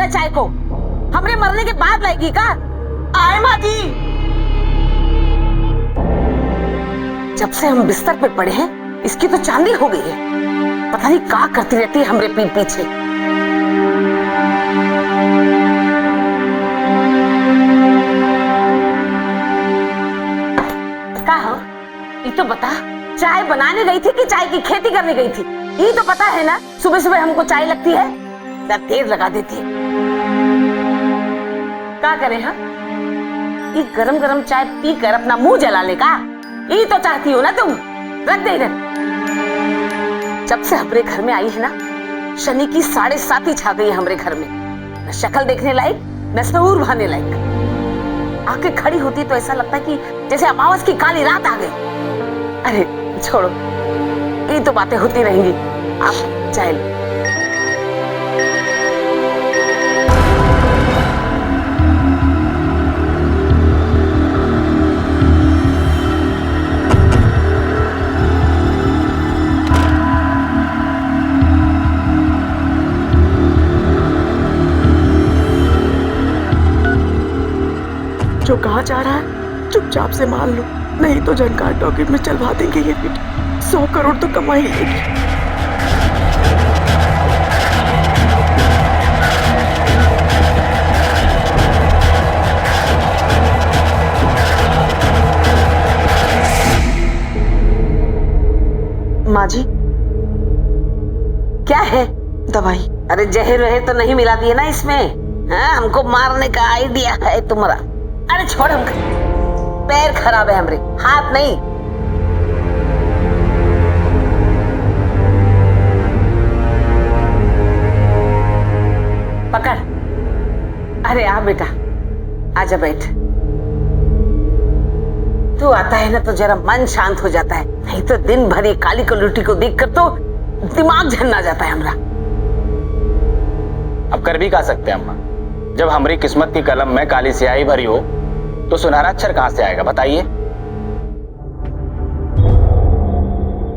है चाय को? हमरे मरने के बाद लाएगी का? आए माँ जी। जब से हम बिस्तर पे पड़े हैं इसकी तो चांदी हो गई है। पता नहीं क्या करती रहती है हमरे पीठ पीछे। क्या हो? ये तो बता, चाय बनाने गई थी कि चाय की खेती करने गई थी? ये तो पता है ना, सुबह सुबह हमको चाय लगती है, क्या देर लगा देती है। क्या करें हम? ये गरम गरम चाय पीकर अपना मुंह जलाने का ये तो चाहती हो ना तुम? रख दे इधर। जब से हमारे घर में आई है ना, शनि की 7.5 छा गई है हमारे घर में। न शक्ल देखने लायक न सहूर भाने लायक। आके खड़ी होती तो ऐसा लगता है कि जैसे अमावस की काली रात आ गई। अरे छोड़ो, ये तो बातें होती रहेंगी। आप चाय लो। जो कहा जा रहा है चुपचाप से मान लो, नहीं तो झनकार टॉकीज में चलवा देंगे ये बेटी। 100 करोड़ तो कमा ही लेगी। माँ जी, क्या है? दवाई। अरे जहर वहर तो नहीं मिला दिए ना इसमें? हाँ, हमको मारने का आइडिया है तुम्हारा। अरे छोड़, हम पैर खराब है हमरे, हाथ नहीं। पकड़। अरे आ बेटा, आजा बैठ। तू आता है ना तो जरा मन शांत हो जाता है, नहीं तो दिन भर ये काली कलूटी को देखकर तो दिमाग झन्ना जाता है हमरा। अब कर भी क्या सकते हैं अम्मा? जब हमारी किस्मत की कलम में काली स्याही भरी हो तो सुनहरा अक्षर कहां से आएगा बताइए?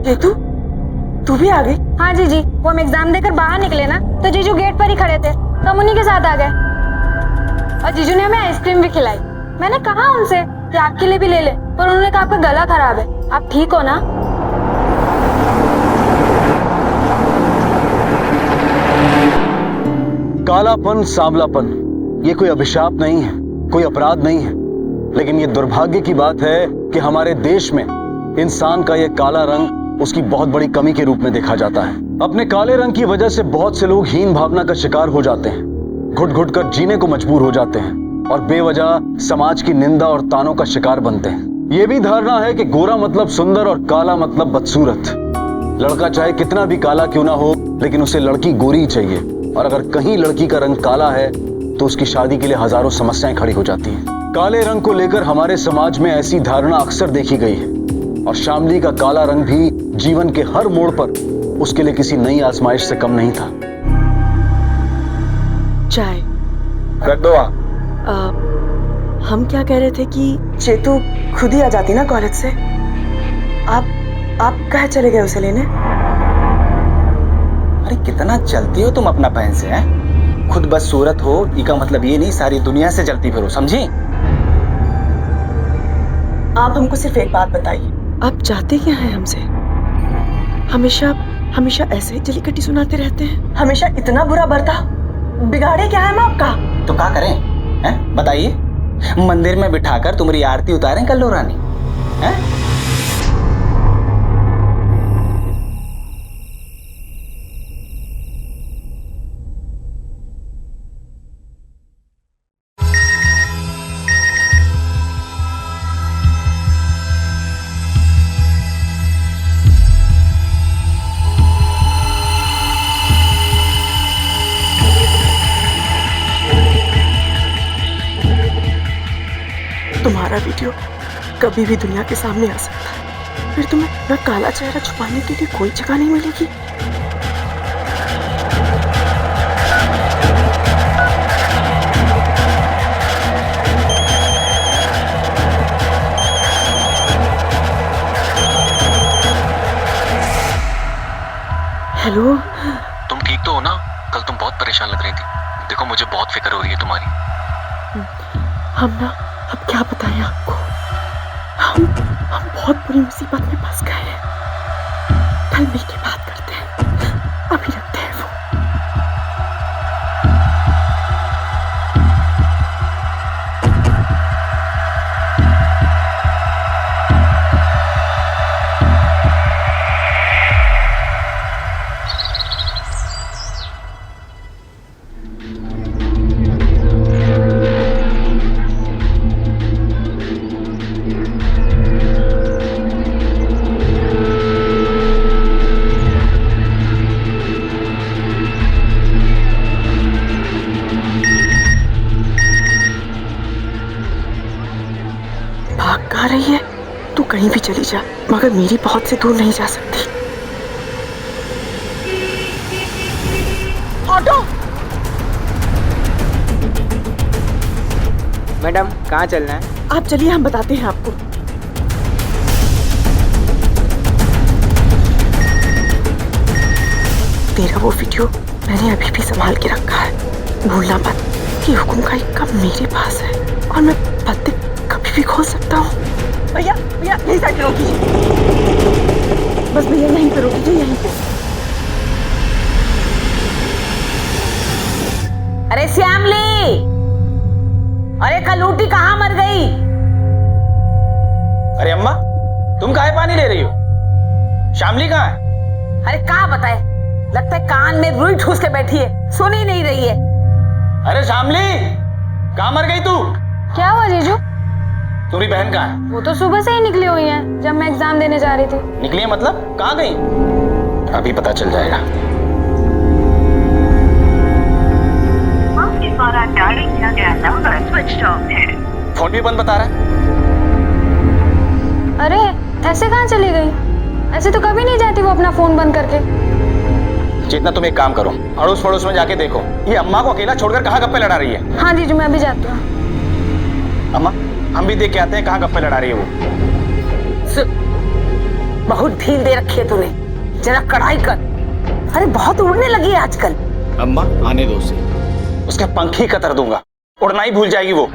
ये तू भी आ गई? हाँ जीजी, वो हम एग्जाम देकर बाहर निकले ना तो जीजू गेट पर ही खड़े थे, तो हम उन्हीं के साथ आ गए। और जीजू ने हमें आइसक्रीम भी खिलाई। मैंने कहा उनसे कि आपके लिए भी ले ले, पर उन्होंने कहा आपका गला खराब है। आप ठीक हो ना? कालापन, सांवलापन, ये कोई अभिशाप नहीं है, कोई अपराध नहीं है, लेकिन ये दुर्भाग्य की बात है कि हमारे देश में इंसान का ये काला रंग उसकी बहुत बड़ी कमी के रूप में देखा जाता है। अपने काले रंग की वजह से बहुत से लोग हीन भावना का शिकार हो जाते हैं, घुट घुट कर जीने को मजबूर हो जाते हैं और बेवजह समाज की निंदा और तानों का शिकार बनते हैं। ये भी धारणा है कि गोरा मतलब सुंदर और काला मतलब बदसूरत। लड़का चाहे कितना भी काला क्यों ना हो, लेकिन उसे लड़की गोरी ही चाहिए, और अगर कहीं लड़की का रंग काला है तो उसकी शादी के लिए हजारों समस्याएं खड़ी हो जाती हैं। काले रंग को लेकर हमारे समाज में ऐसी धारणा अक्सर देखी गई है, और शामली का काला रंग भी जीवन के हर मोड़ पर उसके लिए किसी नई आजमाइश से कम नहीं था। चाय रख दो। हम क्या कह रहे थे कि चेतू खुद ही आ जाती ना कॉलेज से। आप कहाँ चले गए उसे लेने? अरे कितना चलती हो तुम अपना पैन से, हैं? खुद बस सूरत हो इसका मतलब ये नहीं सारी दुनिया से जलती फिरो, समझी? आप हमको सिर्फ एक बात बताइए, आप चाहते क्या हैं हमसे? हमेशा ऐसे ही जली कटी सुनाते रहते हैं, हमेशा इतना बुरा बर्ताव। बिगाड़े क्या है हम आपका? तो क्या करें, हैं? बताइए। मंदिर में बिठाकर तुम्हारी आरती उतारें कल्लू रानी, हैं? तुम्हारा वीडियो कभी भी दुनिया के सामने आ सकता है, फिर तुम्हें अपना काला चेहरा छुपाने के लिए कोई जगह नहीं मिलेगी। हेलो, तुम ठीक तो हो ना? कल तुम बहुत परेशान लग रही थी। देखो मुझे बहुत फिक्र हो रही है तुम्हारी। हम ना, अब क्या बताएं आपको, हम बहुत बुरी मुसीबत में फंस गए हैं। कल मिल के बात करते हैं, अभी रखते हैं फोन। भाग कहाँ रही है? तू कहीं भी चली जा, मगर मेरी बहुत से दूर नहीं जा सकती। ऑटो! मैडम कहाँ चलना है? आप चलिए, हम बताते हैं आपको। तेरा वो वीडियो मैंने अभी भी संभाल के रखा है। भूलना मत कि हुकुम का एक कप मेरे पास है और मैं पत्ते कभी भी खोल सकता हूँ। भैया भैया यहीं साइड पे रोकिए, बस भैया यहीं पे रोकिए, यहीं पे। अरे श्यामली, अरे कलूटी कहाँ मर गई? अरे अम्मा, तुम काहे पानी ले रही हो? श्यामली कहाँ है? अरे कहाँ बताए, लगता है कान में रुई ठूस के बैठी है, सुन ही नहीं रही है। अरे श्यामली, कहाँ मर गई तू? क्या हुआ जीजू? तुम्हारी बहन कहाँ है? वो तो सुबह से ही निकली हुई है, जब मैं एग्जाम देने जा रही थी। निकली है मतलब? कहाँ गई? अभी पता चल जाएगा। आपके द्वारा डायल किया गया नंबर स्विच ऑफ है। फोन भी बंद बता रहा है। अरे ऐसे कहाँ चली गई? ऐसे तो कभी नहीं जाती वो अपना फोन बंद करके। जितना तुम एक काम करो, अड़ोस पड़ोस में जाके देखो, ये अम्मा को अकेला छोड़कर कहाँ गप्पे लड़ा रही है। हाँ जीजू, मैं अभी जाती हूँ। अम्मा, हम भी देख के आते हैं कहाँ गप्पे लड़ा रही है वो। सुन, बहुत ढील दे रखी है तूने, जरा कढ़ाई कर। अरे बहुत उड़ने लगी है आजकल। अम्मा आने दो उसे, उसके पंख ही कतर दूंगा, उड़ना ही भूल जाएगी वो।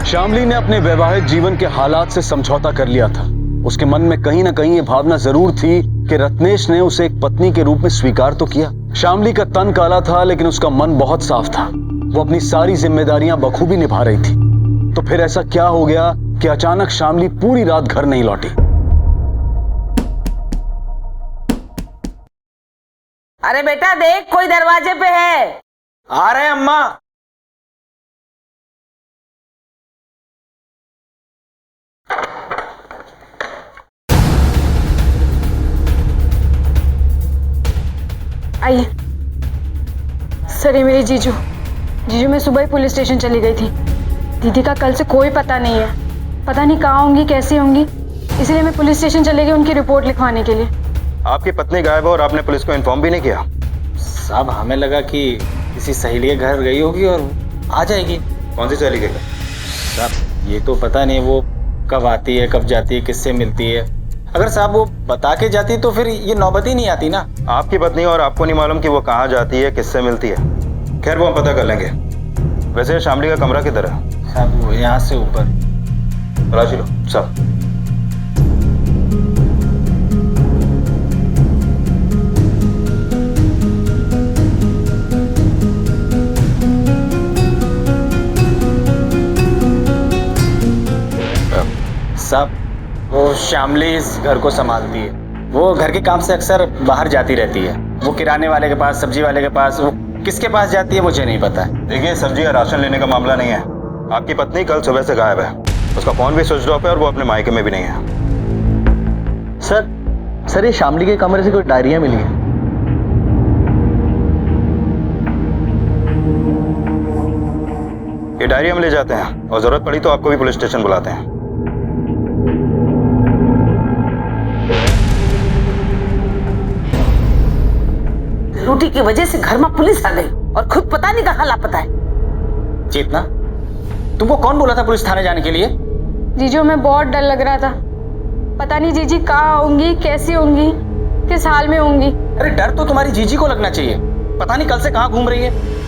श्यामली ने अपने वैवाहिक जीवन के हालात से समझौता कर लिया था। उसके मन में कहीं ना कहीं ये भावना जरूर थी कि रत्नेश ने उसे एक पत्नी के रूप में स्वीकार तो किया। श्यामली का तन काला था, लेकिन उसका मन बहुत साफ था। वो अपनी सारी जिम्मेदारियां बखूबी निभा रही थी। तो फिर ऐसा क्या हो गया कि अचानक श्यामली पूरी रात घर नहीं लौटी? अरे बेटा देख, कोई दरवाजे पे है। आ रहे हैं अम्मा। आइए। सर ये मेरी जीजू। जीजू मैं सुबह ही पुलिस स्टेशन चली गई थी। दीदी का कल से कोई पता नहीं है, पता नहीं कहाँ होंगी, कैसी होंगी, इसलिए मैं पुलिस स्टेशन चली गई उनकी रिपोर्ट लिखवाने के लिए। आपकी पत्नी गायब है और आपने पुलिस को इन्फॉर्म भी नहीं किया? साहब हमें लगा कि किसी सहेली के घर गई होगी और आ जाएगी। कौन सी सहेली के घर? साहब ये तो पता नहीं वो कब आती है, कब जाती है, किससे मिलती है। अगर साहब वो बता के जाती तो फिर ये नौबत ही नहीं आती ना। आपकी पत्नी और आपको नहीं मालूम कि वो कहाँ जाती है, किससे मिलती है। खैर वो हम पता कर लेंगे। वैसे शामली का कमरा किधर है? साहब वो यहाँ से ऊपर। तलाशी लो साहब। साहब वो श्यामली इस घर को संभालती है। वो घर के काम से अक्सर बाहर जाती रहती है। वो किराने वाले के पास, सब्जी वाले के पास, वो किसके पास जाती है मुझे नहीं पता है। देखिए सब्जी या राशन लेने का मामला नहीं है। आपकी पत्नी कल सुबह से गायब है। उसका फोन भी स्विच ऑफ है और वो अपने मायके में भी नहीं है। सर ये शामली के कमरे से कोई डायरियां मिली है। ये डायरी हम ले जाते हैं और जरूरत पड़ी तो आपको भी पुलिस स्टेशन बुलाते हैं। लूटी की वजह से घर में पुलिस आ गई। और खुद पता नहीं कहाँ लापता है। चेतना, तुमको कौन बोला था पुलिस थाने जाने के लिए? जीजू हमें बहुत डर लग रहा था, पता नहीं जीजी कहाँ होंगी, कैसी होंगी, किस हाल में होंगी। अरे डर तो तुम्हारी जीजी को लगना चाहिए, पता नहीं कल से कहाँ घूम रही है।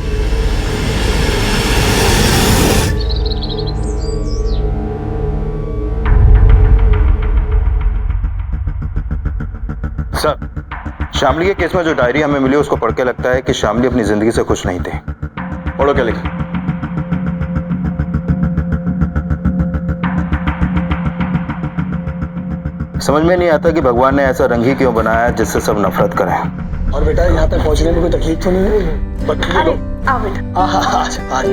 सर, शामली के केस में जो डायरी हमें मिली उसको पढ़ के लगता है कि शामली अपनी जिंदगी से खुश नहीं थी। पढ़ो क्या लिखा। समझ में नहीं आता कि भगवान ने ऐसा रंग ही क्यों बनाया है जिससे सब नफरत करें। और बेटा यहाँ तक पहुँचने में कोई तकलीफ तो नहीं हुई? अरे आओ बेटा। आज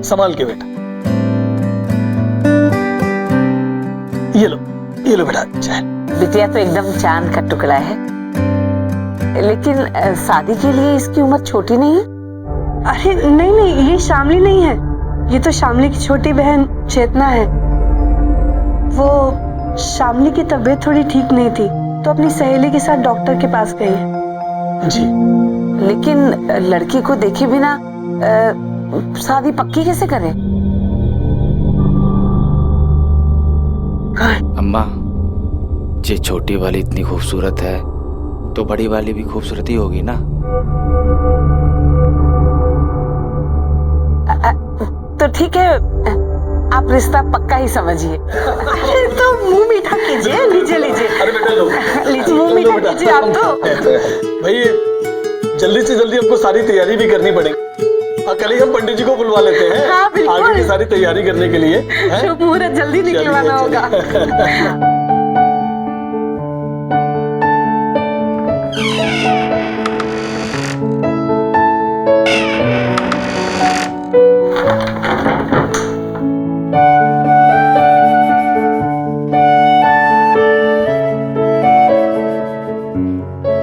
संभाल के बेटा। ये लो बेटा चाय। बिटिया तो एकदम चांद का टुकड़ा है, लेकिन शादी के लिए इसकी उम्र छोटी नहीं है। अरे नहीं नहीं, ये शामली नहीं है, ये तो शामली की छोटी बहन चेतना है। वो शामली की तबीयत थोड़ी ठीक नहीं थी तो अपनी सहेली के साथ डॉक्टर के पास गई है। जी, लेकिन लड़की को देखे बिना शादी पक्की कैसे करें? अम्मा, ये छोटी वाली इतनी खूबसूरत है तो बड़ी वाली भी खूबसूरत ही होगी ना। तो ठीक है, आप रिश्ता पक्का ही समझिए। अरे तो मुंह मीठा कीजिए, लीजिए लीजिए। अरे बेटा लो, लीजिए मुंह मीठा कीजिए आप तो। भाई जल्दी से जल्दी हमको सारी तैयारी भी करनी पड़ेगी। कल ही हम पंडित जी को बुलवा लेते हैं। हाँ, बिल्कुल। आगे की सारी तैयारी करने के लिए। शुभ मुहूर्त जल्दी निकलवाना होगा।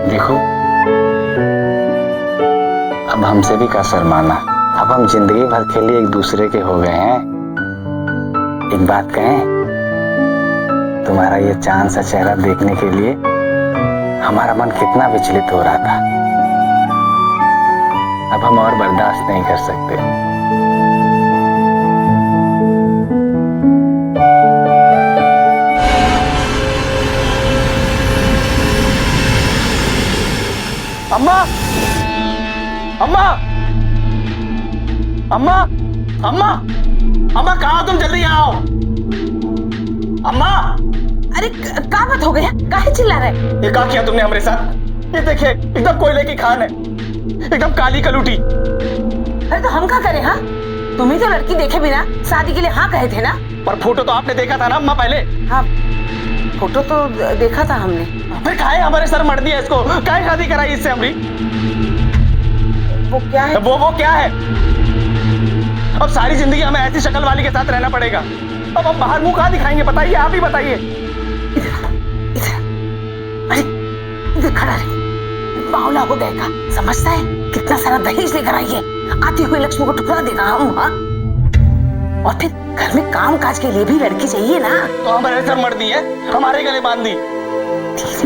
देखो, अब हमसे भी क्या शर्माना। अब हम जिंदगी भर के लिए एक दूसरे के हो गए हैं। एक बात कहें, तुम्हारा ये चांद सा चेहरा देखने के लिए हमारा मन कितना विचलित हो रहा था। अब हम और बर्दाश्त नहीं कर सकते। अम्मा, अम्मा, अम्मा, अम्मा, अम्मा कहाँ हो तुम? जल्दी यहाँ आओ। अम्मा, अरे क्या बात हो गया? काहे चिल्ला रहे? ये क्या किया तुमने हमारे साथ? ये देखिए, एकदम कोयले की खान है, एकदम काली कलूटी। अरे तो हम क्या करें? हाँ, तुम ही तो लड़की देखे बिना शादी के लिए हाँ कहे थे ना। पर फोटो तो आपने देखा था ना अम्मा पहले? हाँ, फोटो तो देखा था हमने। फिर काहे हमारे सर मर दिया इसको? काहे शादी कराई इससे हमारी? वो क्या है? वो क्या है? अब सारी जिंदगी हमें ऐसी शक्ल वाली के साथ रहना पड़ेगा। अब हम बाहर मुंह कहाँ दिखाएंगे? बताइए, आप ही बताइए। अरे इधर खड़ा रहे, बावला हो गए का? समझता है कितना सारा दहेज लेकर आई है, आती हुई लक्ष्मी को टुकड़ा देगा हम। हाँ, और फिर घर में काम काज के लिए भी लड़की चाहिए ना। तो हमारे सर मर दी है, हमारे गले बांध दी।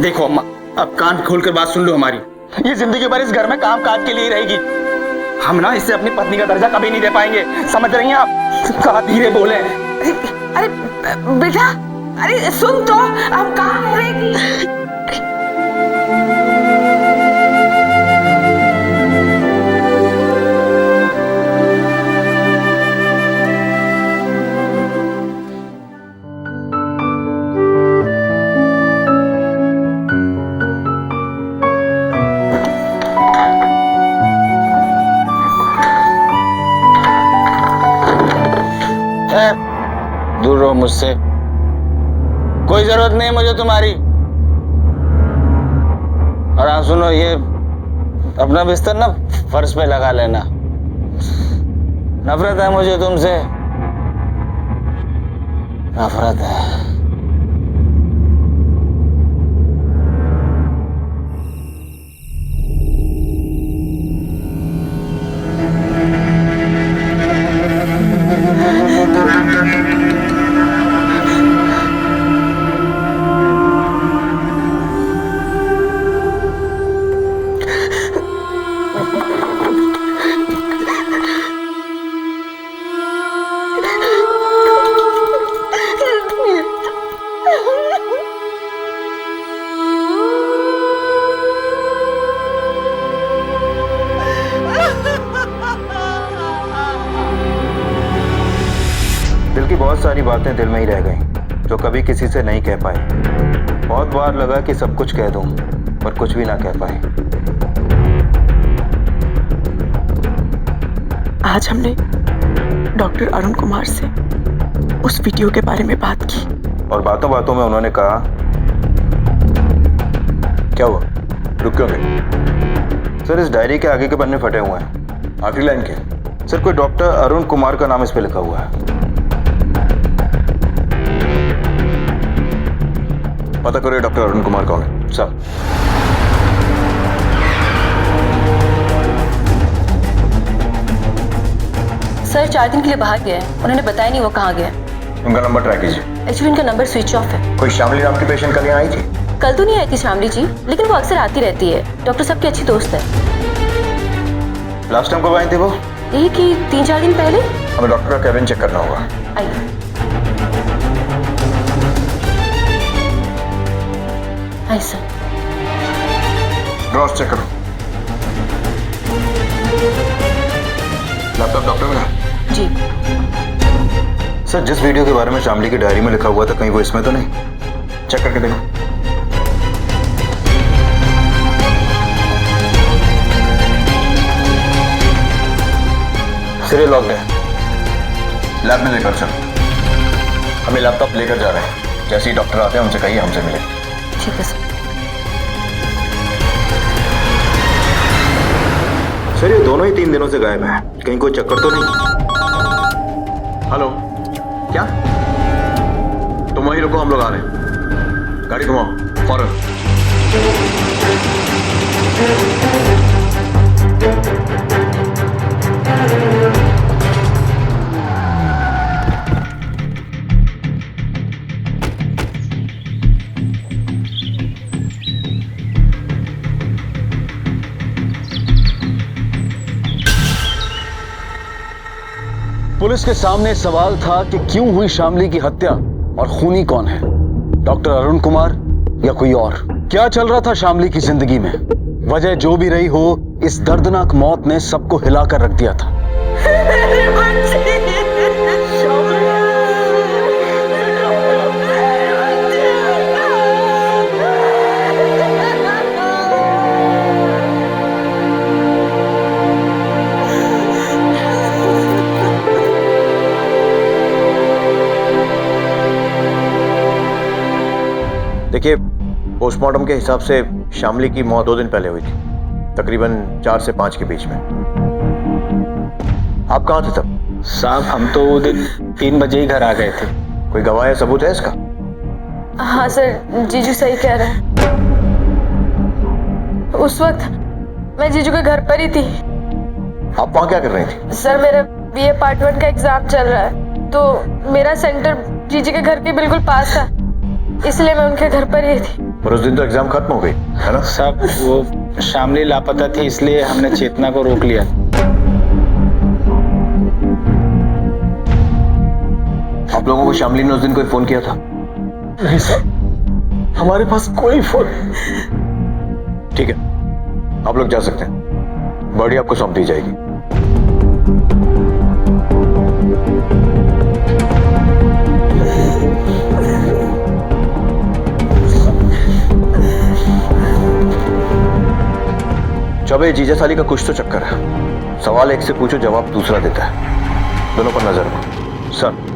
देखो अम्मा, अब कान खोलकर बात सुन लो हमारी। ये जिंदगी भर इस घर में काम काज के लिए ही रहेगी। हम ना इससे अपनी पत्नी का दर्जा कभी नहीं दे पाएंगे, समझ रही हैं आप? कहा धीरे बोले। अरे बेटा, अरे सुन तो, हम कहाँ रहेगी? दूर रहो मुझसे, कोई जरूरत नहीं मुझे तुम्हारी। और हाँ सुनो, ये अपना बिस्तर ना फर्श पे लगा लेना। नफरत है मुझे तुमसे, नफरत है। दिल की बहुत सारी बातें दिल में ही रह गई जो कभी किसी से नहीं कह पाए। बहुत बार लगा कि सब कुछ कह दूं पर कुछ भी ना कह पाए। आज हमने डॉक्टर अरुण कुमार से उस वीडियो के बारे में बात की और बातों बातों में उन्होंने कहा, क्या हुआ? रुक क्यों गए? सर इस डायरी के आगे के पन्ने फटे हुए हैं। आखिरी लाइन क्या? सर कोई डॉक्टर अरुण कुमार का नाम इस पे लिखा हुआ है। पता करो ये डॉक्टर अरुण कुमार कौन है। सर सर 4 दिन के लिए बाहर गए हैं, उन्होंने बताया नहीं वो कहाँ गए। उनका नंबर ट्रैक कीजिए। एक्चुअली उनका नंबर स्विच ऑफ है। कोई शामली नाम की पेशेंट कल यहाँ आई थी? कल तो नहीं आई थी शामली जी, लेकिन वो अक्सर आती रहती है। डॉक्टर साहब की अच्छी दोस्त है। लास्ट टाइम कब आई थी वो? यही कि 3-4 दिन पहले। हमें डॉक्टर का कैबिन चेक करना होगा। आइए। आइए सर। ड्रॉर्स चेक करो। लैपटॉप डॉक्टर में है? जी। सर जिस वीडियो के बारे में शामली की डायरी में लिखा हुआ था कहीं वो इसमें तो नहीं? चेक करके देखो। सिरे लॉक्ड है। लैब में लेकर चलो। हमें लैपटॉप लेकर जा रहे हैं। जैसे ही डॉक्टर आते हैं उनसे कहिए हमसे मिले। ठीक है सर। सर ये दोनों ही 3 दिनों से गायब हैं। कहीं कोई चक्कर तो नहीं? हेलो, क्या? तुम वहीं रुको, हम लोग आ रहे हैं। गाड़ी घुमाओ फौरन। पुलिस के सामने सवाल था कि क्यों हुई शामली की हत्या और खूनी कौन है, डॉक्टर अरुण कुमार या कोई और? क्या चल रहा था शामली की जिंदगी में? वजह जो भी रही हो, इस दर्दनाक मौत ने सबको हिलाकर रख दिया था। देखिए, पोस्टमार्टम के हिसाब से शामली की मौत 2 दिन पहले हुई थी, तकरीबन 4 से 5 के बीच में। आप कहाँ थे तब? साहब हम तो वो दिन 3 बजे ही घर आ गए थे। कोई गवाह या सबूत है इसका? हाँ सर, जीजू सही कह रहे हैं। उस वक्त मैं जीजू के घर पर ही थी। आप वहाँ क्या कर रही थी? सर मेरा BA पार्ट 1 का एग्जाम चल रहा है, तो मेरा सेंटर जीजी के घर के बिल्कुल पास था, इसलिए मैं उनके घर पर ही थी। पर उस दिन तो एग्जाम खत्म हो गई है ना? साहब वो शामली लापता थी इसलिए हमने चेतना को रोक लिया। आप लोगों को शामली ने उस दिन कोई फोन किया था? नहीं सर, हमारे पास कोई फोन। ठीक है, आप लोग जा सकते हैं। बॉडी आपको सौंप दी जाएगी। चौबे, जीजा साली का कुछ तो चक्कर है। सवाल एक से पूछो, जवाब दूसरा देता है। दोनों पर नजर रखो। सर,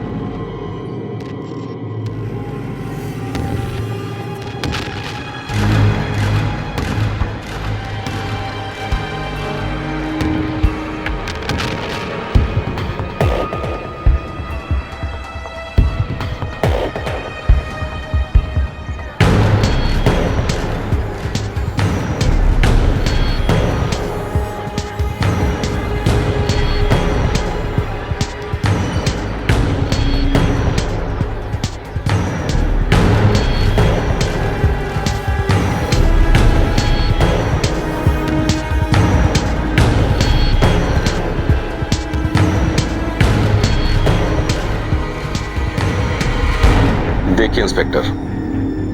देखिए इंस्पेक्टर,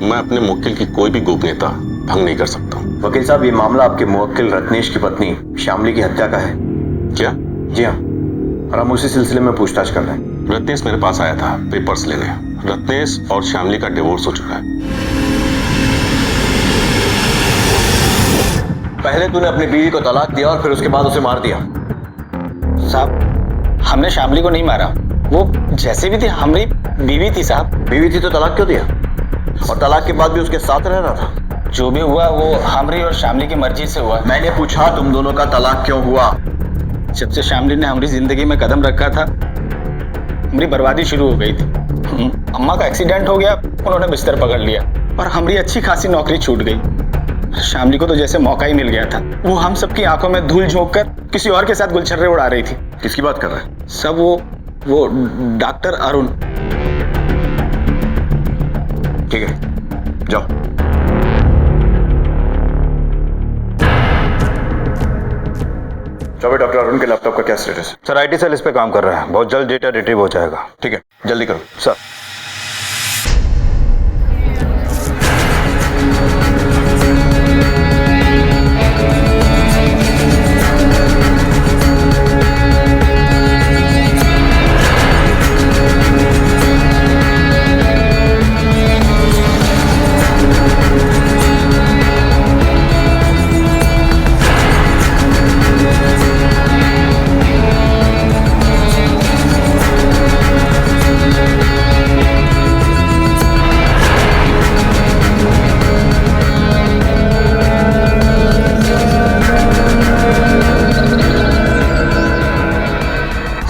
मैं अपने मुवक्किल की कोई भी गोपनीयता भंग नहीं कर सकता। वकील साहब, ये मामला आपके मुवक्किल रत्नेश की पत्नी शामली की हत्या का है। क्या? जी हाँ, और हम उसी सिलसिले में पूछताछ कर रहे हैं। रत्नेश मेरे पास आया था पेपर्स लेने। रत्नेश और श्यामली का डिवोर्स हो चुका है। पहले तूने अपनी बीवी को तलाक दिया और फिर उसके बाद उसे मार दिया। साहब हमने श्यामली को नहीं मारा, वो जैसे भी थी हमारी बीवी थी साहब। बीवी थी तो तलाक क्यों दिया? और तलाक के बाद भी उसके साथ रहना था। जो भी हुआ वो हमारी और श्यामली की मर्जी से हुआ। मैंने पूछा तुम दोनों का तलाक क्यों हुआ? जब से श्यामली ने हमारी जिंदगी में कदम रखा था हमारी बर्बादी शुरू हो गई थी। अम्मा का एक्सीडेंट हो गया, उन्होंने बिस्तर पकड़ लिया और हमारी अच्छी खासी नौकरी छूट गई। श्यामली को तो जैसे मौका ही मिल गया था, वो हम सबकी आंखों में धूल झोंक कर किसी और के साथ गुलछर्रे उड़ा रही थी। किसकी बात कर रहा है? सब वो डॉक्टर अरुण। ठीक है, जाओ। चौबे, डॉक्टर अरुण के लैपटॉप का क्या स्टेटस है? सर आईटी सेल इस पे काम कर रहा है, बहुत जल्द डेटा रिट्रीव हो जाएगा। ठीक है, जल्दी करो। सर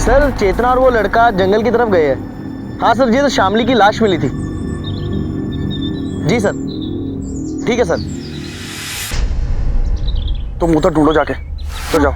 सर चेतना और वो लड़का जंगल की तरफ गए हैं। हाँ सर, जी तो श्यामली की लाश मिली थी। जी सर, ठीक है सर। तुम उधर ढूंढो जाके, तो जाओ।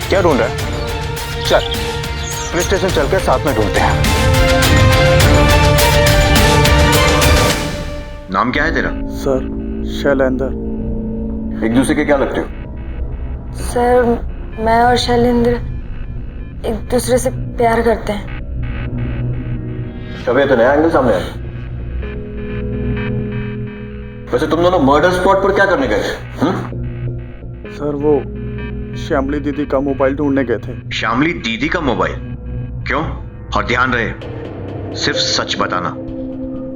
क्या ढूंढ रहा है? चल पुलिस स्टेशन चल के साथ में ढूंढते हैं। नाम क्या है तेरा? सर शैलेंद्र। एक दूसरे के क्या लगते हो? सर मैं और शैलेंद्र एक दूसरे से प्यार करते हैं। कभी तो नया एंगल सामने आया। वैसे तुम दोनों मर्डर स्पॉट पर क्या करने गए थे? सर वो श्यामली दीदी का मोबाइल ढूंढने गए थे। श्यामली दीदी का मोबाइल? क्यों? और ध्यान रहे सिर्फ सच बताना।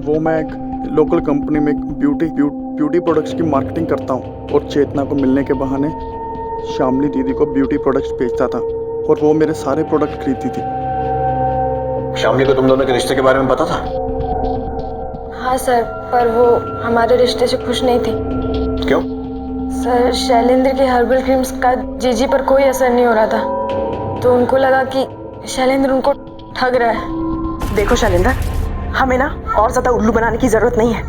वो मैं एक लोकल कंपनी में ब्यूटी प्रोडक्ट्स की मार्केटिंग करता हूँ और चेतना को मिलने के बहाने श्यामली दीदी को ब्यूटी प्रोडक्ट्स बेचता था और वो मेरे सारे प्रोडक्ट खरीदती थी। श्यामली को तुम दोनों के रिश्ते के बारे में पता था? हाँ सर, पर वो हमारे रिश्ते से खुश नहीं थी। क्यों? सर शैलेंद्र के हर्बल क्रीम्स का जीजी पर कोई असर नहीं हो रहा था, तो उनको लगा कि शैलेंद्र उनको ठग रहा है। देखो शैलेंद्र, हमें ना और ज्यादा उल्लू बनाने की जरूरत नहीं है।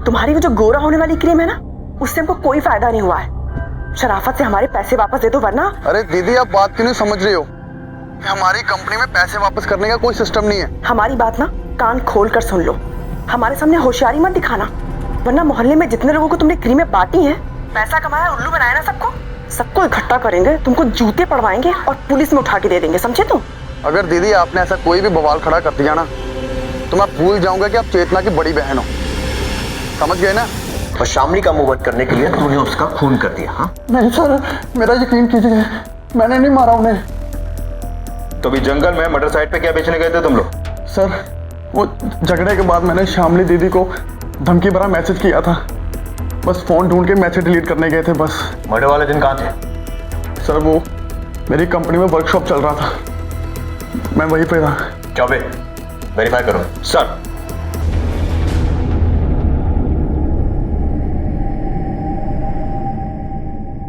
तुम्हारी वो जो गोरा होने वाली क्रीम है ना, उससे हमको कोई फायदा नहीं हुआ है। शराफत से हमारे पैसे वापस दे दो, वरना। अरे दीदी आप बात क्यों नहीं समझ रही हो? हमारी कंपनी में पैसे वापस करने का कोई सिस्टम नहीं है। हमारी बात ना कान खोल कर सुन लो। हमारे सामने होशियारी मत दिखाना, वरना मोहल्ले में जितने लोगों को तुमने क्रीमें बांटी हैं, पैसा कमाया, उल्लू बनाया ना सबको इकट्ठा करेंगे, तुमको जूते पड़वाएंगे और पुलिस में उठा के दे देंगे, समझे तुम? अगर दीदी आपने ऐसा कोई भी बवाल खड़ा कर दिया ना, तो मैं भूल जाऊंगा कि आप चेतना की बड़ी बहन हो। समझ गए ना? और श्यामली का मुंह बंद करने के लिए तूने उसका खून कर दिया? हाँ? नहीं सर, मेरा यकीन कीजिए, मैंने नहीं मारा उन्हें। तो भी जंगल में मटर साइड पे क्या बेचने गए थे तुम लोग? सर वो झगड़े के बाद मैंने श्यामली दीदी को धमकी भरा मैसेज किया था, बस फोन ढूंढ के मैसेज डिलीट करने गए थे बस। मर्डर वाले दिन कहाँ थे? सर वो मेरी कंपनी में वर्कशॉप चल रहा था, मैं वहीं पे था। चौबे वेरीफाई करो। सर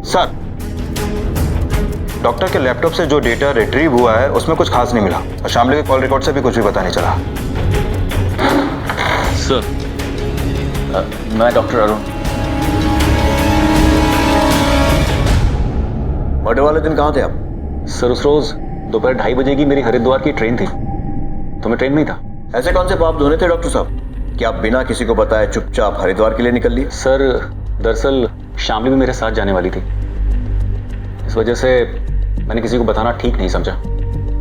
सर डॉक्टर के लैपटॉप से जो डेटा रिट्रीव हुआ है उसमें कुछ खास नहीं मिला और श्यामली के कॉल रिकॉर्ड से भी कुछ भी पता नहीं चला। सर मैं डॉक्टर अरुण। मर्डर वाले दिन कहाँ थे आप? सर उस रोज दोपहर 2:30 बजे की मेरी हरिद्वार की ट्रेन थी। तो मैं ट्रेन में ही था। ऐसे कौन से पाप धोने थे डॉक्टर साहब कि आप बिना किसी को बताए चुपचाप हरिद्वार के लिए निकल लिए? सर दरअसल शामली भी मेरे साथ जाने वाली थी, इस वजह से मैंने किसी को बताना ठीक नहीं समझा।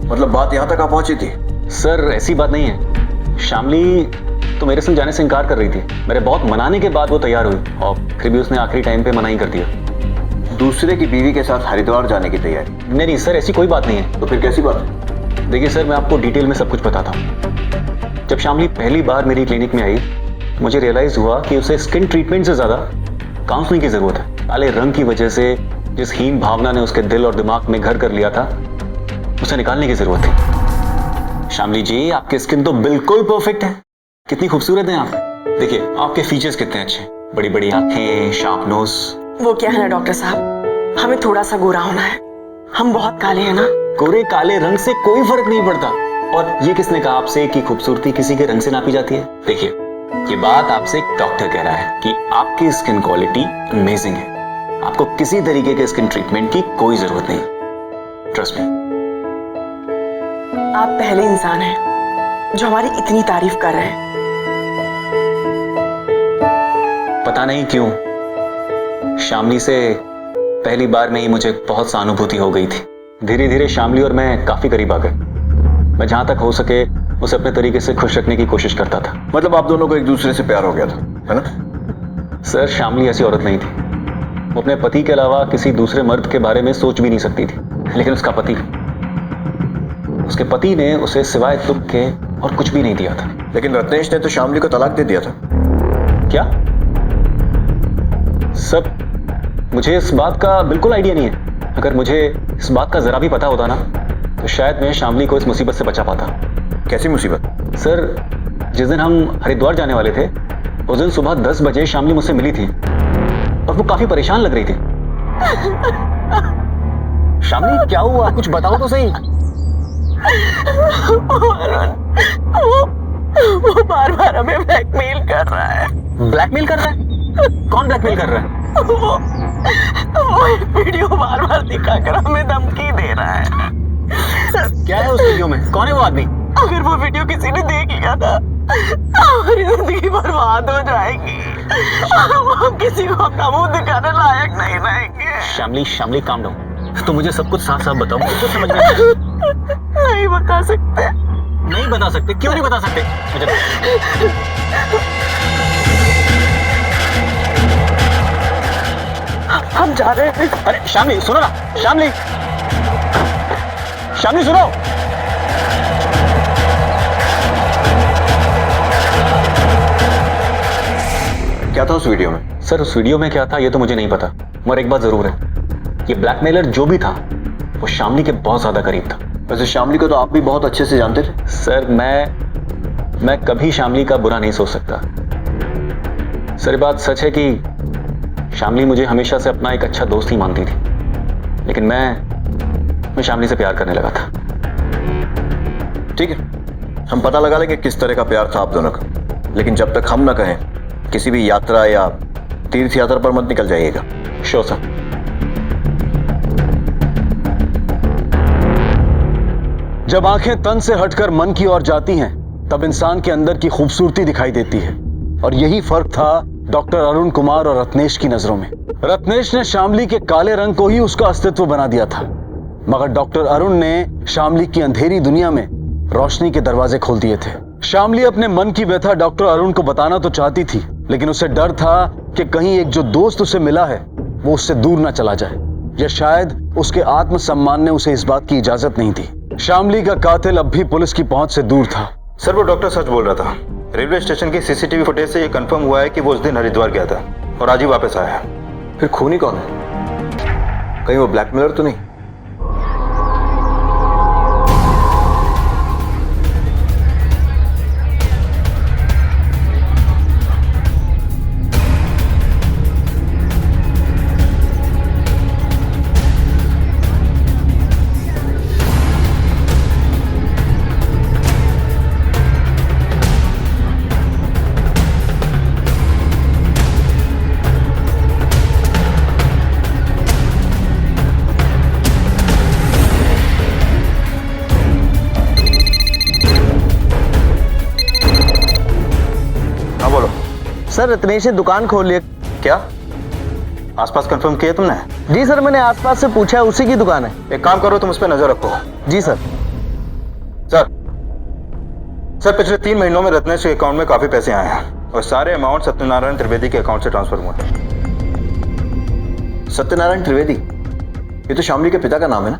मतलब बात यहाँ तक आ पहुंची थी? सर ऐसी बात नहीं है, शामली तो मेरे संग जाने से इनकार कर रही थी। मेरे बहुत मनाने के बाद वो तैयार हुई और फिर भी उसने आखिरी टाइम पे मना ही कर दिया। दूसरे की बीवी के साथ हरिद्वार जाने की तैयारी? नहीं सर, ऐसी कोई बात नहीं है। तो फिर कैसी बात है? देखिए सर, मैं आपको डिटेल में सब कुछ बताता हूँ। जब शामली पहली बार मेरी क्लिनिक में आई, मुझे रियलाइज हुआ कि उसे स्किन ट्रीटमेंट से ज्यादा काउंसलिंग की जरूरत है। काले रंग की वजह से जिस हीन भावना ने उसके दिल और दिमाग में घर कर लिया था, उसे निकालने की जरूरत थी। शामली जी, आपकी स्किन तो बिल्कुल परफेक्ट है, कितनी खूबसूरत हैं आप। देखिए आपके फीचर्स कितने अच्छे, बड़ी बड़ी आंखें, शार्प नोज। वो क्या है ना डॉक्टर साहब, हमें थोड़ा सा गोरा होना है, हम बहुत काले हैं ना। गोरे काले रंग से कोई फर्क नहीं पड़ता। और ये किसने कहा आपसे कि खूबसूरती किसी के रंग से नापी जाती है? देखिए ये बात आपसे एक डॉक्टर कह रहा है कि आपकी स्किन क्वालिटी अमेजिंग है, आपको किसी तरीके के स्किन ट्रीटमेंट की कोई जरूरत नहीं। Trust me. आप पहले इंसान हैं जो हमारी इतनी तारीफ कर रहे हैं। पता नहीं क्यों शामली से पहली बार में ही मुझे बहुत सहानुभूति हो गई थी। धीरे धीरे शामली और मैं काफी करीब आ गए। मैं जहां तक हो सके उसे अपने तरीके से खुश रखने की कोशिश करता था। मतलब आप दोनों को एक दूसरे से प्यार हो गया था, है ना? सर शामली ऐसी औरत नहीं थी, वो अपने पति के अलावा किसी दूसरे मर्द के बारे में सोच भी नहीं सकती थी। लेकिन उसके पति ने उसे सिवाय दुख के और कुछ भी नहीं दिया था। लेकिन रत्नेश ने तो शामली को तलाक दे दिया था। क्या? सब मुझे इस बात का बिल्कुल आइडिया नहीं है। अगर मुझे इस बात का जरा भी पता होता ना, तो शायद मैं शामली को इस मुसीबत से बचा पाता। कैसी मुसीबत? सर जिस दिन हम हरिद्वार जाने वाले थे, उस दिन सुबह 10 बजे शामली मुझसे मिली थी और वो काफी परेशान लग रही थी। शामली क्या हुआ, कुछ बताओ तो सही। वो बार बार हमें ब्लैकमेल कर रहा है। ब्लैकमेल कर रहा है? कौन ब्लैकमेल कर रहा है? वो एक वीडियो बार बार दिखाकर हमें धमकी दे रहा है। क्या है उस वीडियो में? कौन है वो आदमी? अगर वो वीडियो किसी ने देख लिया था, हमारी जिंदगी बर्बाद हो जाएगी। हम किसी को अपना मुंह दिखाने लायक नहीं रहेंगे। Shamli calm down. तो मुझे सब कुछ साफ साफ बताओ, मुझे समझ में नहीं बता सकते। नहीं बता सकते? क्यों नहीं बता सकते? हम जा रहे हैं। अरे शामली सुनो ना, शामली सुनो। क्या था उस वीडियो में? सर उस वीडियो में क्या था ये तो मुझे नहीं पता, मगर एक बात जरूर है, ये ब्लैकमेलर जो भी था वो शामली के बहुत ज्यादा करीब था। वैसे शामली को तो आप भी बहुत अच्छे से जानते थे। सर मैं कभी शामली का बुरा नहीं सोच सकता। सर बात सच है कि शामली मुझे हमेशा से अपना एक अच्छा दोस्त ही मानती थी, लेकिन मैं शामली से प्यार करने लगा था। ठीक है, हम पता लगा लेंगे किस तरह का प्यार था आप दोनों का, लेकिन जब तक हम ना कहें किसी भी यात्रा या तीर्थ यात्रा पर मत निकल जाइएगा। Sure sir. जब आंखें तन से हटकर मन की ओर जाती हैं, तब इंसान के अंदर की खूबसूरती दिखाई देती है। और यही फर्क था डॉक्टर अरुण कुमार और रत्नेश की नजरों में। रत्नेश ने शामली के काले रंग को ही उसका अस्तित्व बना दिया था, मगर डॉक्टर अरुण ने शामली की अंधेरी दुनिया में रोशनी के दरवाजे खोल दिए थे। शामली अपने मन की व्यथा डॉक्टर अरुण को बताना तो चाहती थी, लेकिन उसे डर था कि कहीं एक जो दोस्त उसे मिला है वो उससे दूर ना चला जाए, या शायद उसके आत्मसम्मान ने उसे इस बात की इजाजत नहीं दी। शामली का कातिल अब भी पुलिस की पहुंच से दूर था। सर वो डॉक्टर सच बोल रहा था। रेलवे स्टेशन की सीसीटीवी फुटेज से ये कंफर्म हुआ है कि वो उस दिन हरिद्वार गया था और आज ही वापस आया है। फिर खूनी कौन है? कहीं वो ब्लैकमेलर तो नहीं? सर रत्नेश ने दुकान खोल लिया। क्या आसपास कंफर्म किया तुमने? जी सर, मैंने आसपास से पूछा, उसी की दुकान है। एक काम करो, तुम उस पर नजर रखो। जी सर। सर पिछले 3 महीनों में रत्नेश के अकाउंट में काफी पैसे आए हैं और सारे अमाउंट सत्यनारायण त्रिवेदी के अकाउंट से ट्रांसफर हुए। सत्यनारायण त्रिवेदी, ये तो शामली के पिता का नाम है ना?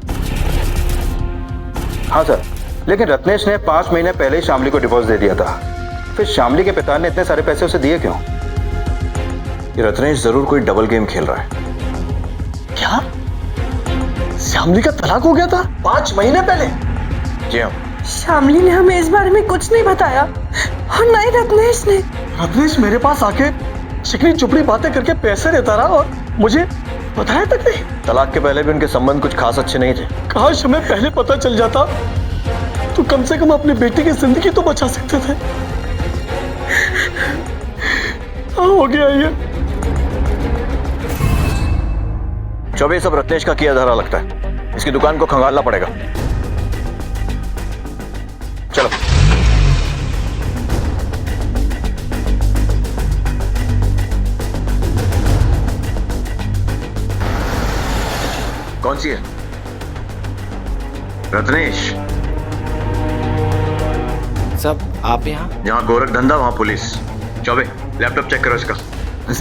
हाँ सर, लेकिन रत्नेश ने 5 महीने पहले ही शामली को डिवोर्स दे दिया था। फिर शामली के पिता ने इतने सारे पैसे उसे दिए क्यों? ये रत्नेश जरूर कोई डबल गेम खेल रहा है। क्या शामली का तलाक हो गया था 5 महीने पहले? जी हाँ। शामली ने हमें इस बारे में कुछ नहीं बताया और ना ही रत्नेश ने। रत्नेश मेरे पास आके चिकनी चुपड़ी बातें करके पैसे देता रहा और मुझे बताया तक नहीं। तलाक के पहले भी उनके संबंध कुछ खास अच्छे नहीं थे। काश हमें पहले पता चल जाता तो कम से कम अपनी बेटी की जिंदगी तो बचा सकते थे। हो गया ये। चौबे सब रत्नेश का किया धरा लगता है। इसकी दुकान को खंगालना पड़ेगा। चलो। कौन सी है? रत्नेश। सब आप यहाँ? जहां गोरख धंधा वहां पुलिस। चौबे लैपटॉप चेक करो इसका।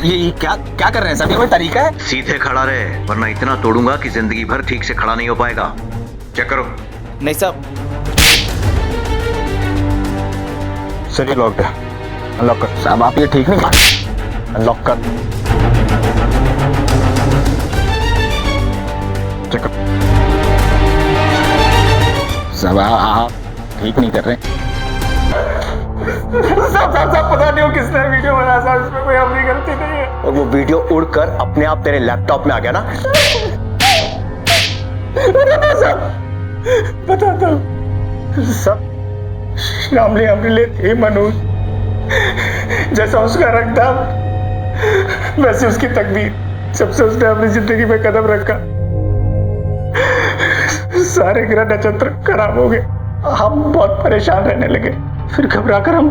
ये क्या क्या कर रहे हैं सर? ये कोई तरीका है? सीधे खड़ा रहे वरना इतना तोड़ूंगा कि जिंदगी भर ठीक से खड़ा नहीं हो पाएगा। चेक करो। नहीं साहब। सर ये लॉक्ड है, अनलॉक कर। साहब आप ये ठीक नहीं कर। अनलॉक कर। चेक करो। साहब आप ठीक नहीं कर रहे। साहब पता नहीं हो किसने वीडियो बनाया साहब, इसमें कोई अपनी गलती नहीं है। और वो वीडियो उड़कर अपने आप तेरे लैपटॉप में आ गया ना? बताता हूँ सब। शामली हमने ले थी मनोज, जैसा उसका रंग था वैसे उसकी तकदीर। जब से उसने अपनी जिंदगी में कदम रखा सारे ग्रह नक्षत्र खराब हो गए। हम बहुत परेशान रहने लगे। फिर घबराकर हम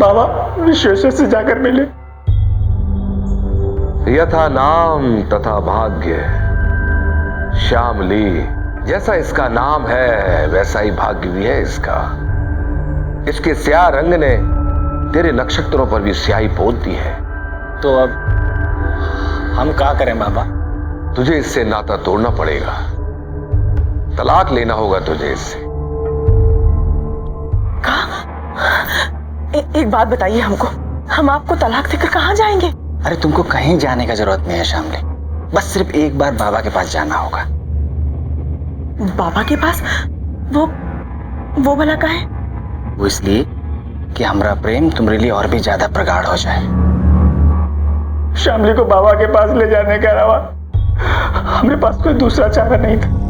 बाबा विश्वेश्वर से जाकर मिले। यथा नाम तथा भाग्य। श्यामली, जैसा इसका नाम है वैसा ही भाग्य भी है इसका। इसके स्याह रंग ने तेरे नक्षत्रों पर भी स्याही पोत दी है। तो अब हम क्या करें बाबा? तुझे इससे नाता तोड़ना पड़ेगा। तलाक लेना होगा तुझे इससे। एक बात बताइए हमको, हम आपको तलाक देकर कहाँ जाएंगे? अरे तुमको कहीं जाने का जरूरत नहीं है शामली, बस सिर्फ एक बार बाबा के पास जाना होगा। बाबा के पास? वो भला का है? वो इसलिए कि हमारा प्रेम तुम्हारे लिए और भी ज्यादा प्रगाढ़ हो जाए। शामली को बाबा के पास ले जाने के अलावा हमारे पास कोई दूसरा चारा नहीं था।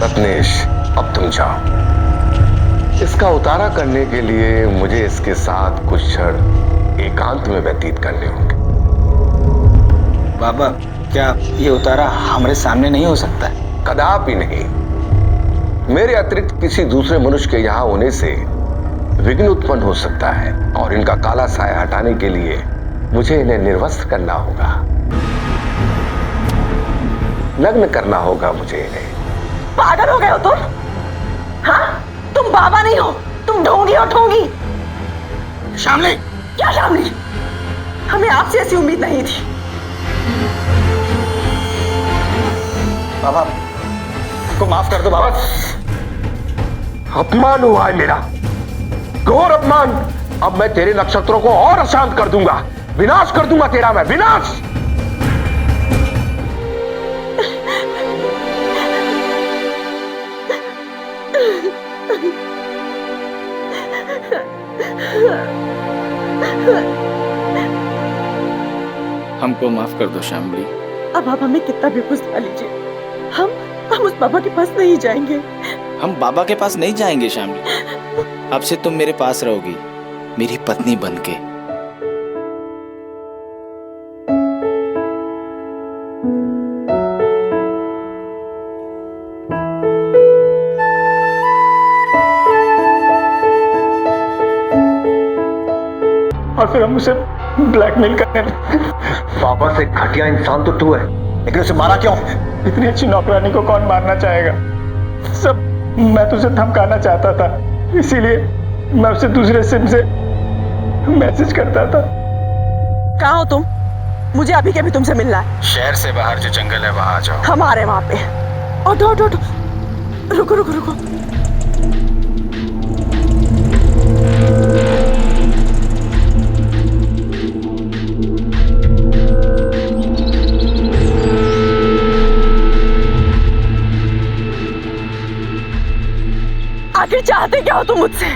रत्नेश, अब तुम जाओ। इसका उतारा करने के लिए मुझे इसके साथ कुछ क्षण एकांत में व्यतीत करने होंगे। बाबा, क्या ये उतारा हमारे सामने नहीं हो सकता? कदापि नहीं। मेरे अतिरिक्त किसी दूसरे मनुष्य के यहाँ होने से विघ्न उत्पन्न हो सकता है और इनका काला साया हटाने के लिए मुझे इन्हें निर्वस्त्र करना होगा, नग्न करना होगा मुझे इन्हें। पागल हो गए हो तुम? हाँ, तुम बाबा नहीं हो, तुम ढोंगी हो ठोंगी। शामली! क्या शामली? हमें आपसे ऐसी उम्मीद नहीं थी। बाबा को माफ कर दो बाबा। अपमान हुआ है मेरा, घोर अपमान। अब मैं तेरे नक्षत्रों को और अशांत कर दूंगा, विनाश कर दूंगा तेरा मैं, विनाश। हमको माफ कर दो शामली। अब आप हमें कितना भी बुझा लीजिए, हम उस बाबा के पास नहीं जाएंगे। हम बाबा के पास नहीं जाएंगे शामली। अब से तुम मेरे पास रहोगी, मेरी पत्नी बनके। और फिर हम उसे ब्लैकमेल करने लगे। पापा से घटिया इंसान तो तू है, लेकिन उसे मारा क्यों? इतनी अच्छी नौकरानी को कौन मारना चाहेगा? सब मैं तुझे धमकाना चाहता था, इसीलिए मैं उसे दूसरे सिम से मैसेज करता था। कहाँ हो तुम? मुझे अभी के भी तुमसे मिलना है। शहर से बाहर जो जंगल है वहां आ जाओ। हम आ रहे हैं वहां पे। ऑटो ऑटो ऑटो, रुको रुको रुको। आखिर चाहते क्या हो तुम मुझसे?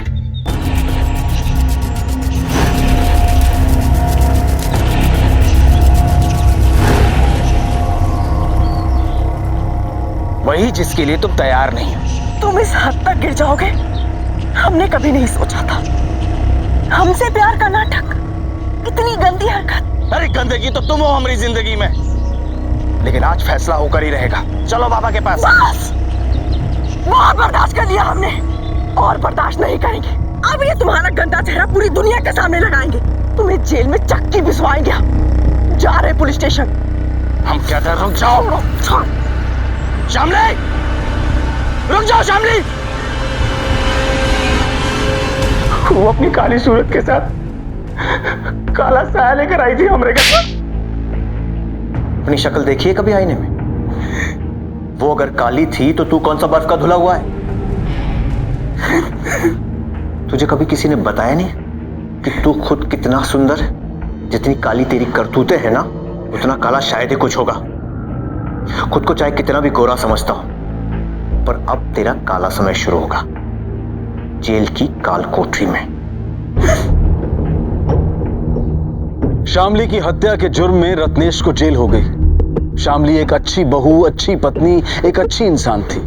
वही जिसके लिए तुम तैयार नहीं हो। तुम इस हद तक गिर जाओगे हमने कभी नहीं सोचा था। हमसे प्यार का नाटक, इतनी गंदी हरकत। अरे गंदगी तो तुम हो हमारी जिंदगी में, लेकिन आज फैसला होकर ही रहेगा। चलो बाबा के पास। बस बहुत बर्दाश्त कर लिया हमने, और बर्दाश्त नहीं करेंगे। अब ये तुम्हारा गंदा चेहरा पूरी दुनिया के सामने लगाएंगे। तुम्हें जेल में चक्की भिजवाएंगे। जा रहे पुलिस स्टेशन। हम क्या कर? रुक जाओ शामली, रुक जाओ शामली। वो अपनी काली सूरत के साथ काला साया लेकर आई थी हमरे घर पर। अपनी शक्ल देखिए कभी आईने में। वो अगर काली थी तो तू कौन सा बर्फ का धुला हुआ है? तुझे कभी किसी ने बताया नहीं कि तू खुद कितना सुंदर है? जितनी काली तेरी करतूतें हैं ना, उतना काला शायद ही कुछ होगा। खुद को चाहे कितना भी गोरा समझता हो, पर अब तेरा काला समय शुरू होगा, जेल की काल कोठरी में। शामली की हत्या के जुर्म में रत्नेश को जेल हो गई। शामली एक अच्छी बहू, अच्छी पत्नी, एक अच्छी इंसान थी,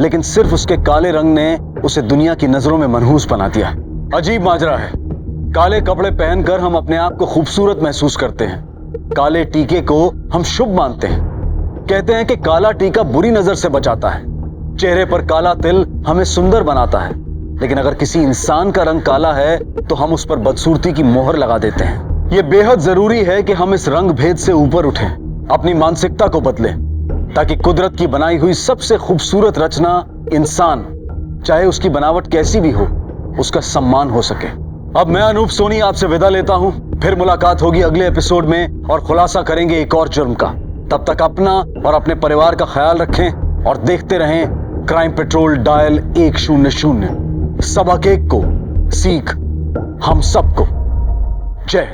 लेकिन सिर्फ उसके काले रंग ने उसे दुनिया की नजरों में मनहूस बना दिया। अजीब माजरा है। काले कपड़े पहनकर हम अपने आप को खूबसूरत महसूस करते हैं। काले टीके को हम शुभ मानते हैं। कहते हैं कि काला टीका बुरी नजर से बचाता है। चेहरे पर काला तिल हमें सुंदर बनाता है, लेकिन अगर किसी इंसान का रंग काला है तो हम उस पर बदसूरती की मोहर लगा देते हैं। यह बेहद जरूरी है कि हम इस रंग भेद से ऊपर उठें, अपनी मानसिकता को बदलें, ताकि कुदरत की बनाई हुई सबसे खूबसूरत रचना इंसान, चाहे उसकी बनावट कैसी भी हो, उसका सम्मान हो सके। अब मैं अनूप सोनी आपसे विदा लेता हूं। फिर मुलाकात होगी अगले एपिसोड में और खुलासा करेंगे एक और जुर्म का। तब तक अपना और अपने परिवार का ख्याल रखें और देखते रहें क्राइम पेट्रोल डायल 100। सबक एक को सीख हम सबको। जय।